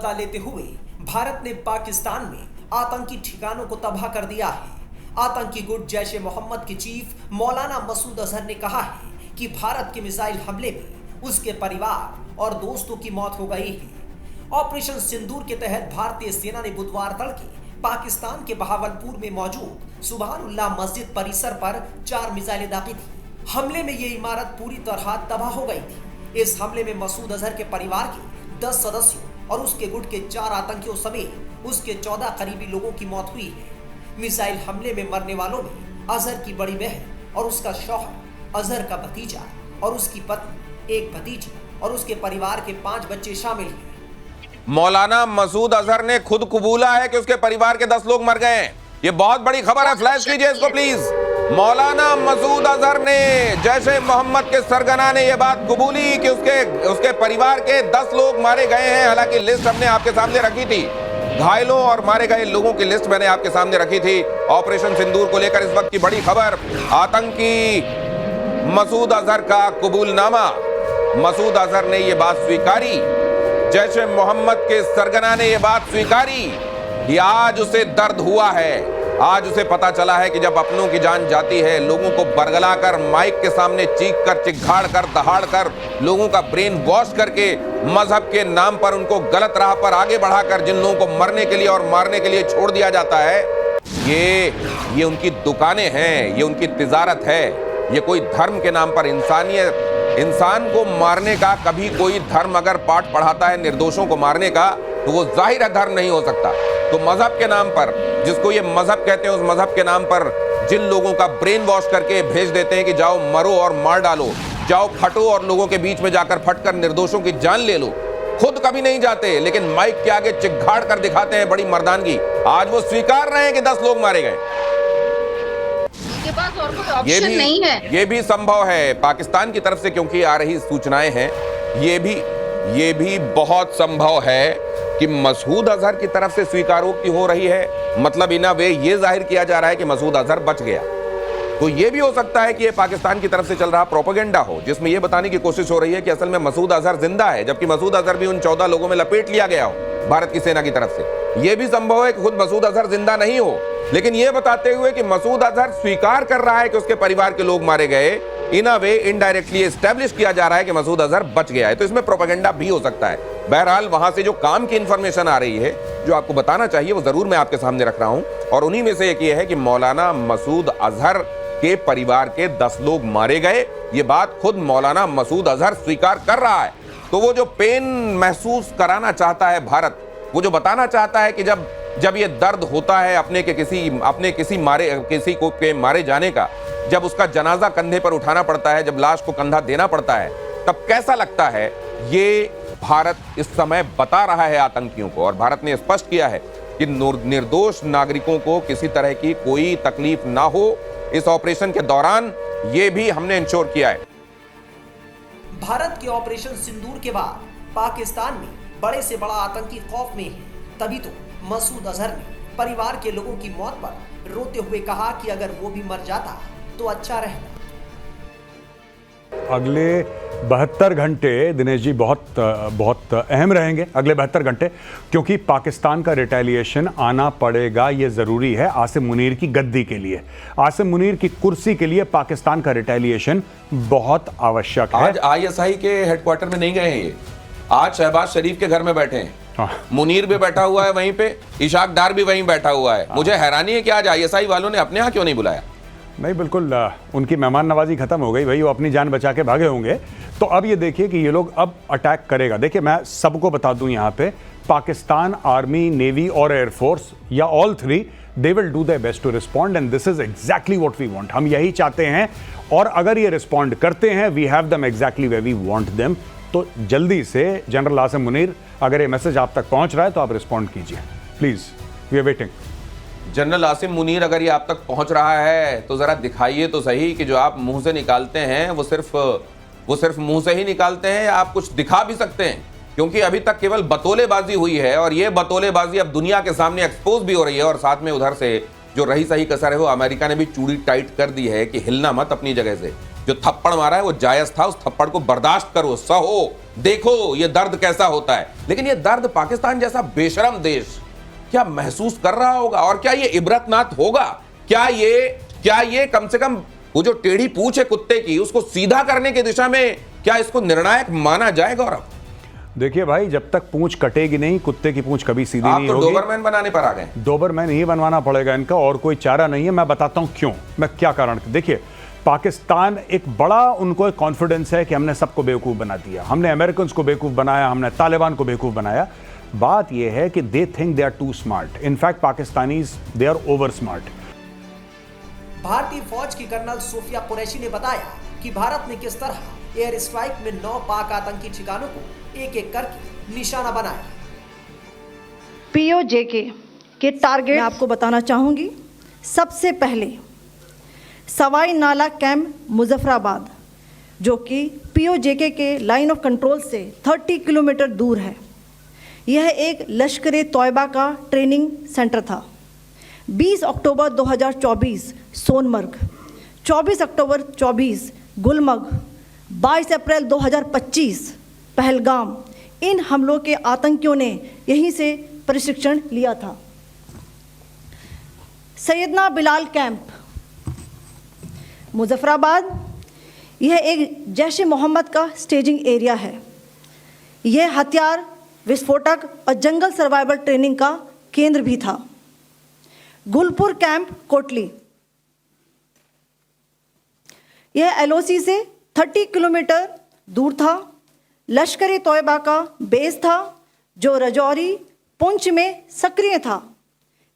बदला लेते हुए भारत ने पाकिस्तान में आतंकी ठिकानों को तबाह कर दिया है। आतंकी गुट जैश ए मोहम्मद के चीफ मौलाना मसूद अजहर ने कहा है कि भारत के मिसाइल हमले में उसके परिवार और दोस्तों की मौत हो गई है। ऑपरेशन सिंदूर के तहत भारतीय सेना ने बुधवार तड़के पाकिस्तान के बहावलपुर में मौजूद सुभानुल्लाह मस्जिद परिसर पर 4 मिसाइलें दागी थी। हमले में ये इमारत पूरी तरह तबाह हो गई थी। इस हमले में मसूद अजहर के परिवार के 10 सदस्यों और उसके गुट के 4 आतंकियों समेत उसके 14 करीबी लोगों की मौत हुई है। मिसाइल हमले में मरने वालों में अजहर की बड़ी बहन और उसका शौहर, अजहर का भतीजा और उसकी पत्नी, एक भतीजी और उसके परिवार के 5 बच्चे शामिल हैं। मौलाना मसूद अजहर ने खुद कबूला है कि उसके परिवार के 10 लोग मर गए हैं। ये बहुत बड़ी खबर है, फ्लैश कीजिए इसको प्लीज। मौलाना मसूद अजहर ने, जैश ए मोहम्मद के सरगना ने यह बात कबूली कि उसके परिवार के 10 लोग मारे गए हैं। हालांकि लिस्ट हमने आपके सामने रखी थी, घायलों और मारे गए लोगों की लिस्ट मैंने आपके सामने रखी थी। ऑपरेशन सिंदूर को लेकर इस वक्त की बड़ी खबर, आतंकी मसूद अजहर का कबूलनामा। मसूद अजहर ने यह बात स्वीकारी, जैश ए मोहम्मद के सरगना ने यह बात स्वीकारी कि आज उसे दर्द हुआ है। आज उसे पता चला है कि जब अपनों की जान जाती है, लोगों को बरगला कर, माइक के सामने चीख कर, चिघाड़ कर, दहाड़ कर, लोगों का ब्रेन वॉश करके, मजहब के नाम पर उनको गलत राह पर आगे बढ़ाकर जिन लोगों को मरने के लिए और मारने के लिए छोड़ दिया जाता है, ये उनकी दुकानें हैं, ये उनकी तिजारत है। ये कोई धर्म के नाम पर इंसान को मारने का कभी कोई धर्म अगर पाठ पढ़ाता है निर्दोषों को मारने का, तो वो जाहिर है धर्म नहीं हो सकता। तो मजहब के नाम पर, जिसको ये मजहब कहते हैं, उस मजहब के नाम पर जिन लोगों का ब्रेन वॉश करके भेज देते हैं कि जाओ मरो और मार डालो, जाओ फटो और लोगों के बीच में जाकर फटकर निर्दोषों की जान ले लो, खुद कभी नहीं जाते लेकिन माइक के आगे चिघाड़ कर दिखाते हैं बड़ी मर्दानगी। आज वो स्वीकार रहे हैं कि 10 लोग मारे गए। और कोई ऑप्शन नहीं है। ये भी संभव है पाकिस्तान की तरफ से, क्योंकि आ रही सूचनाएं हैं, ये भी बहुत संभव है कि मसूद अजहर की तरफ से स्वीकारोक्ति हो रही है। मतलब इन वे ये जाहिर किया जा रहा है कि मसूद अजहर बच गया। तो ये भी हो सकता है कि ये पाकिस्तान की तरफ से चल रहा प्रोपेगेंडा हो, जिसमें ये बताने की कोशिश हो रही है कि असल में मसूद अजहर जिंदा है, जबकि मसूद अजहर भी उन 14 लोगों में लपेट लिया गया हो भारत की सेना की तरफ से। यह भी संभव है कि खुद मसूद अजहर जिंदा नहीं हो, लेकिन यह बताते हुए कि मसूद अजहर स्वीकार कर रहा है कि उसके परिवार के लोग मारे गए, इन अ वे इनडायरेक्टली एस्टैब्लिश किया जा रहा है कि मसूद अजहर बच गया है। तो इसमें प्रोपेगेंडा भी हो सकता है। बहरहाल वहां से जो काम की इंफॉर्मेशन आ रही है, जो आपको बताना चाहिए, वो जरूर मैं आपके सामने रख रहा हूं। और उन्हीं में से एक ये है कि मौलाना मसूद अजहर के परिवार के 10 लोग मारे गए। ये बात खुद मौलाना मसूद अजहर स्वीकार कर रहा है। तो वो जो पेन महसूस कराना चाहता है भारत, वो जो बताना चाहता है कि जब ये दर्द होता है अपने किसी को के मारे जाने का, जब उसका जनाजा कंधे पर उठाना पड़ता है, जब लाश को कंधा देना पड़ता है, तब कैसा लगता है, ये भारत इस समय बता रहा है आतंकियों को। और भारत ने स्पष्ट किया है कि निर्दोष नागरिकों को किसी तरह की कोई तकलीफ ना हो इस ऑपरेशन के दौरान, ये भी हमने इंश्योर किया है। भारत के ऑपरेशन सिंदूर के बाद पाकिस्तान में बड़े से बड़ा आतंकी खौफ में है। तभी तो मसूद अजहर ने परिवार के लोगों की मौत पर रोते हुए कहा कि अगर वो भी मर जाता तो अच्छा रहता। अगले 72 घंटे दिनेश जी बहुत अहम रहेंगे। अगले 72 घंटे, क्योंकि पाकिस्तान का रिटेलिएशन आना पड़ेगा, ये ज़रूरी है आसिम मुनीर की गद्दी के लिए, आसिम मुनीर की कुर्सी के लिए पाकिस्तान का रिटेलिएशन बहुत आवश्यक है। आज ISI के हेडक्वार्टर में नहीं गए हैं ये, आज शहबाज शरीफ के घर में बैठे हैं। हाँ। मुनीर भी बैठा हुआ है वहीं पे, इशाक डार भी वहीं बैठा हुआ है। मुझे हैरानी है कि आज ISI वालों ने अपने यहाँ क्यों नहीं बुलाया। नहीं, बिल्कुल उनकी मेहमान नवाजी खत्म हो गई भाई, वो अपनी जान बचा के भागे होंगे। तो अब ये देखिए कि ये लोग अब अटैक करेगा। देखिए, मैं सबको बता दूं यहाँ पे, पाकिस्तान आर्मी, नेवी और एयरफोर्स या all 3, they will do their best to respond and this is exactly what we want. हम यही चाहते हैं, और अगर ये रिस्पॉन्ड करते हैं, we have them exactly where we want them. तो जल्दी से जनरल आसिम मुनीर, अगर ये मैसेज आप तक पहुंच रहा है तो आप रिस्पॉन्ड कीजिए please, we are waiting. General Asim Munir, अगर ये आप तक पहुंच रहा है तो जरा दिखाइए तो सही कि जो आप मुंह से निकालते हैं वो सिर्फ मुंह से ही निकालते हैं, या आप कुछ दिखा भी सकते हैं, क्योंकि अभी तक केवल बतौलेबाजी हुई है और ये बतौलेबाजी अब दुनिया के सामने एक्सपोज भी हो रही है। और साथ में उधर से जो रही सही कसर है, वो अमेरिका ने भी चूड़ी टाइट कर दी है कि हिलना मत अपनी जगह से। जो थप्पड़ मारा है वो जायज था, उस थप्पड़ को बर्दाश्त करो, सहो, देखो ये दर्द कैसा होता है। लेकिन ये दर्द पाकिस्तान जैसा बेशरम देश क्या महसूस कर रहा होगा, और क्या ये इबरतनाक होगा? क्या ये कम से कम वो जो टेढ़ी पूंछ है कुत्ते की उसको सीधा करने की दिशा में क्या इसको निर्णायक माना जाए? गौरव, देखिए भाई, जब तक पूंछ कटेगी नहीं, कुत्ते की पूंछ कभी सीधी नहीं होगी। आप तो डोबरमैन बनाने पर आ गए। डोबरमैन ही बनवाना पड़ेगा इनका, और कोई चारा नहीं है। मैं बताता हूं क्यों, मैं क्या कारण। देखिए, पाकिस्तान एक बड़ा, उनको एक कॉन्फिडेंस है कि हमने सबको बेवकूफ बना दिया, हमने अमेरिकन को बेवकूफ बनाया, हमने तालिबान को बेवकूफ बनाया। बात यह है कि they think they are too smart. In fact Pakistanis they are over smart. भारतीय फौज की कर्नल सूफिया कुरैशी ने बताया कि भारत ने किस तरह एयर स्ट्राइक में 9 पाक आतंकी ठिकानों को एक एक करके निशाना बनाया। पीओजेके के टारगेट मैं आपको बताना चाहूंगी। सबसे पहले सवाई नाला कैंप मुजफ्फराबाद, जो कि पीओजेके के लाइन ऑफ कंट्रोल से 30 किलोमीटर दूर है। यह एक लश्कर तोयबा का ट्रेनिंग सेंटर था। 20 अक्टूबर 2024 सोनमर्ग, 24 अक्टूबर 24 गुलमर्ग, 22 अप्रैल 2025 पहलगाम, इन हमलों के आतंकियों ने यहीं से प्रशिक्षण लिया था। सैयदना बिलाल कैंप मुजफ्फराबाद, यह एक जैश ए मोहम्मद का स्टेजिंग एरिया है। यह हथियार, विस्फोटक और जंगल सर्वाइवल ट्रेनिंग का केंद्र भी था। गुलपुर कैंप कोटली, यह एलओसी से 30 किलोमीटर दूर था। लश्कर तोयबा का बेस था जो रजौरी, पुंछ में सक्रिय था।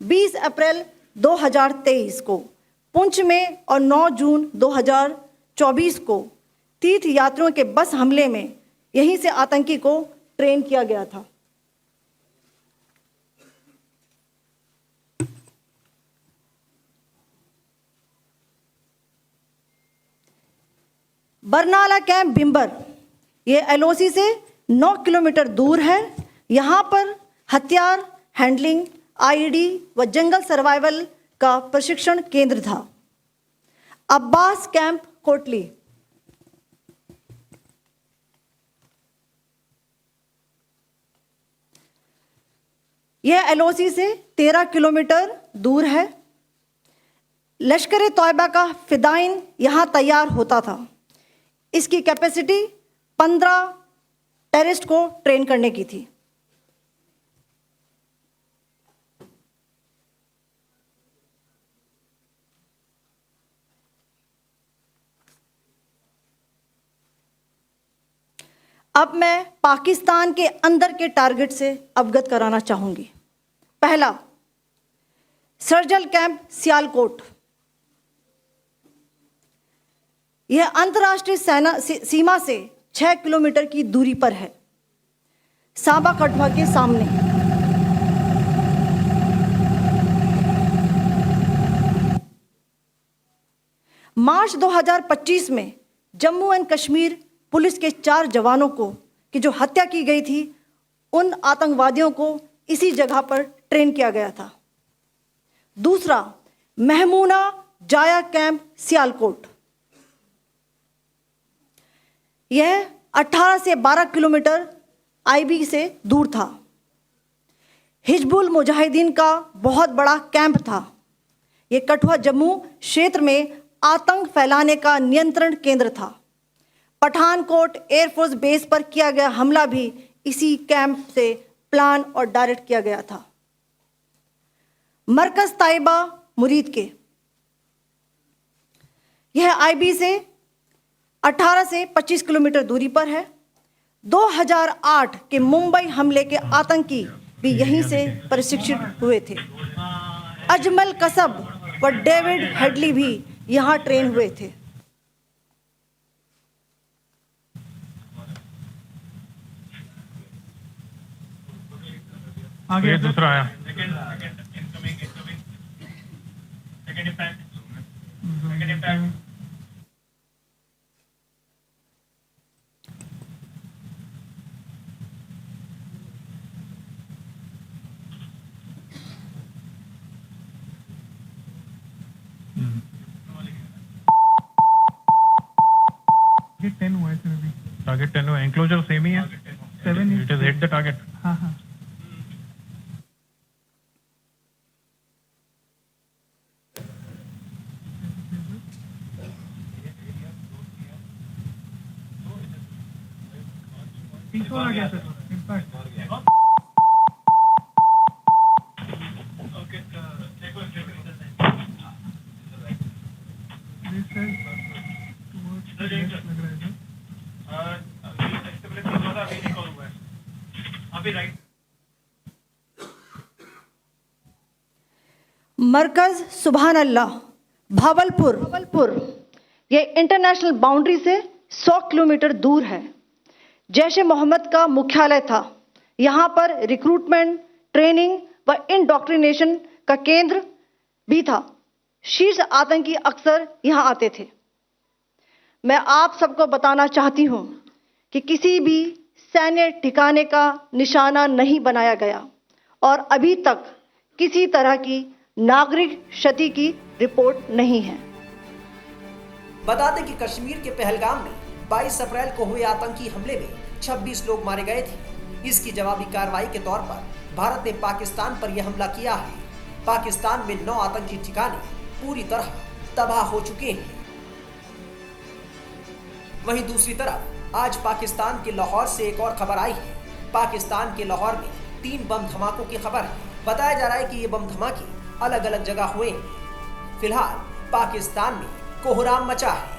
20 अप्रैल 2023 को पुंछ में और 9 जून 2024 को तीर्थ यात्रियों के बस हमले में यहीं से आतंकी को ट्रेन किया गया था। बरनाला कैंप बिम्बर, ये एलओसी से 9 किलोमीटर दूर है। यहाँ पर हथियार हैंडलिंग, आईडी व जंगल सर्वाइवल का प्रशिक्षण केंद्र था। अब्बास कैंप कोटली, यह एलओसी से 13 किलोमीटर दूर है। लश्कर तोयबा का फिदाइन यहाँ तैयार होता था। इसकी कैपेसिटी 15 टेररिस्ट को ट्रेन करने की थी। अब मैं पाकिस्तान के अंदर के टारगेट से अवगत कराना चाहूंगी। पहला, सर्जल कैंप सियालकोट, यह अंतर्राष्ट्रीय सीमा से 6 किलोमीटर की दूरी पर है, सांबा कठुआ के सामने। मार्च 2025 में जम्मू एंड कश्मीर पुलिस के 4 जवानों को की जो हत्या की गई थी, उन आतंकवादियों को इसी जगह पर ट्रेन किया गया था। दूसरा, महमूना जाया कैंप सियालकोट, यह 18 से 12 किलोमीटर आईबी से दूर था। हिजबुल मुजाहिदीन का बहुत बड़ा कैंप था। यह कठुआ जम्मू क्षेत्र में आतंक फैलाने का नियंत्रण केंद्र था। पठानकोट एयरफोर्स बेस पर किया गया हमला भी इसी कैंप से प्लान और डायरेक्ट किया गया था। मरकज ताइबा मुरीद के, यह आईबी से 18 से 25 किलोमीटर दूरी पर है। 2008 के मुंबई हमले के आतंकी भी यहीं से प्रशिक्षित हुए थे। अजमल कसब व डेविड हेडली भी यहां ट्रेन हुए थे। आगे दूसरा आया। टारगेट 10 हुआ है सर अभी। टारगेट 10 हुआ, एंक्लोजर सेम ही है, 7 it is hit the target. हाँ हाँ। पीछे आ गया सर इम्पैक्ट। मरकज सुभान अल्लाह भावलपुर ये इंटरनेशनल बाउंड्री से 100 किलोमीटर दूर है। जैश ए मोहम्मद का मुख्यालय था। यहाँ पर रिक्रूटमेंट, ट्रेनिंग व इंडॉक्ट्रिनेशन का केंद्र भी था। शीर्ष आतंकी अक्सर यहाँ आते थे। मैं आप सबको बताना चाहती हूँ कि किसी भी सैन्य ठिकाने का निशाना नहीं बनाया गया और अभी तक किसी तरह की नागरिक क्षति की रिपोर्ट नहीं है। बता दें कि कश्मीर के पहलगाम में 22 अप्रैल को हुए आतंकी हमले में 26 लोग मारे गए थे। इसकी जवाबी कार्रवाई के तौर पर भारत ने पाकिस्तान पर यह हमला किया है। पाकिस्तान में 9 आतंकी ठिकाने पूरी तरह तबाह हो चुके हैं। वहीं दूसरी तरफ आज पाकिस्तान के लाहौर से एक और खबर आई है। पाकिस्तान के लाहौर में 3 बम धमाकों की खबर है। बताया जा रहा है कि ये बम धमाके अलग अलग जगह हुए। फिलहाल पाकिस्तान में कोहराम मचा है।